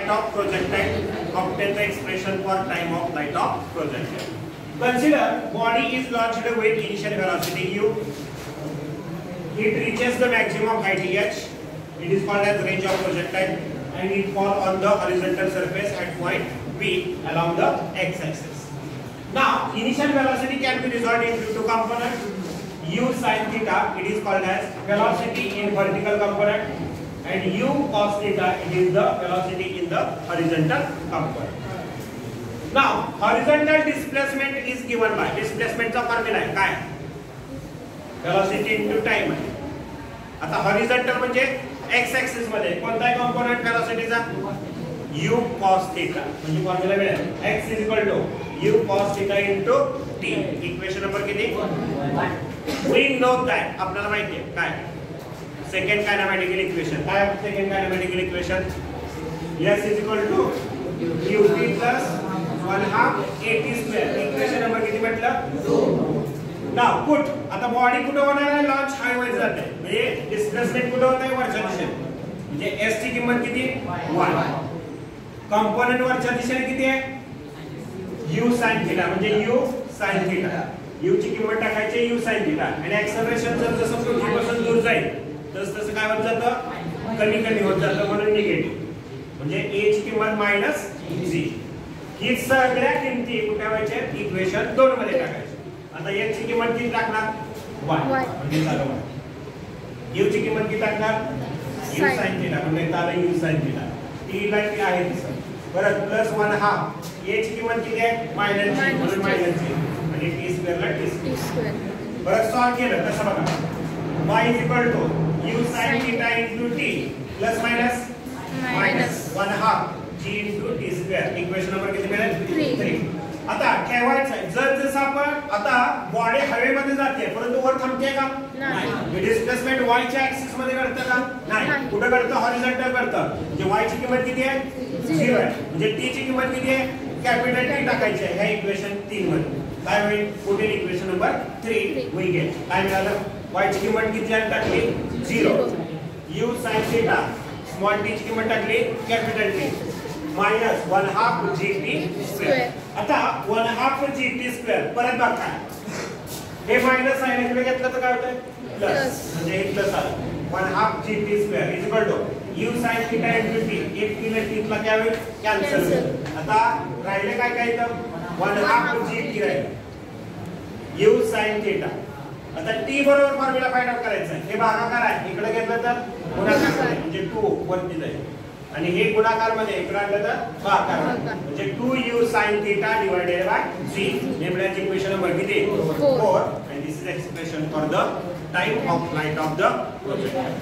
light of projectile. Obtain the expression for time of light of projectile. Consider body is launched with initial velocity u. It reaches the maximum height h. It is called as range of projectile, and it falls on the horizontal surface at point P along the x-axis. Now, initial velocity can be resolved into two components. U sin theta, it is called as velocity in vertical component, and u cos theta, it is the velocity in the horizontal component. Now, horizontal displacement is given by displacement चा formula आहे काय? velocity into time आहे. आता horizontal म्हणजे x axis मध्ये कोणता component velocity चा? u cos theta. म्हणजे फॉर्म्युला मिळेल x u cos theta into t. Equation number किती? We know that आपल्याला माहिती आहे काय? Second kinematical equation. काय second kinematical equation? s ut plus 1/2 at square. Equation number किती म्हटलं? 2. नाउ पुट आता बॉडी कुठे होणार आहे? लॉन्च हायवे जाते. म्हणजे डिस्प्लेसमेंट कुठे होत आहे? वरच्या दिशेने. म्हणजे s ची किंमत किती? 1. कंपोनेंट वरच्या दिशेने किती आहे? u sin theta. म्हणजे u sin theta. u ची किंमत टाकायची u sin theta. आणि एक्सेलरेशन जसं पृथ्वीपासून दूर जाईल तसं काय होत जातं? कमी कमी होत जातं, म्हणून निगेटिव्ह. म्हणजे a ची किंमत -g. ही सगळ्या किमती कुठे व्हायच्या? इक्वेशन 2 मध्ये टाकायच्या. आता h ची किंमत किती टाकणार? 1. म्हणजे झालं 1. u ची किंमत किती टाकणार? u sin theta. म्हणजे झालं u sin theta. t ला काय आहे तसं. परत प्लस 1/2. a ची किंमत किती आहे? -g. म्हणून -g. आणि t स्क्वेअर ला t स्क्वेअर. परत सॉल्व केलं कसं बघा. y u sin theta into t plus minus 1/2 g into t square. Equation number किती मिळेल? 3. आता ठेवायचं आहे जर जसं आपण आता बॉडी हवेमध्ये जाते परंतु वर थांबते का? नाही. डिस्प्लेसमेंट y च्या ऍक्सिस मध्ये घडतं का? नाही. कुठे घडतं? हॉरिझॉन्टल घडतं. म्हणजे y ची किंमत किती आहे? 0 आहे. म्हणजे t ची किंमत किती आहे? कॅपिटल T टाकायची आहे ह्या इक्वेशन 3 मध्ये. काय होईल? पुढील इक्वेशन नंबर 3 we get. काय मिळालं? y ची किंमत किती आहे? टाकली 0. u sin theta small t ची किंमत टाकली कॅपिटल T -1/2 gt स्क्वेअर. आता 1/2 gt स्क्वेअर परत बघा हे मायनस आहे इकडे घेतलं तर काय होतंय? प्लस. म्हणजे हे प्लस आलं. 1/2 gt square is equal to u sin theta into t. एक t ने t ला काय होईल? कॅन्सल. आता राहिले काय काय इथं? 1/2 gt राहील u sin theta. आता t बरोबर फॉर्म्युला फाइंड आउट करायचा आहे. हे भागाकार आहे इकडे घेतलं तर गुणाकार आहे म्हणजे 2 वरती जाईल. आणि हे गुणाकार मध्ये इकडे आणलं तर भागाकार म्हणजे 2u sin theta divided by g. हे मिळालं इक्वेशन नंबर किती? 4. and this is expression for the time of light of the projectile.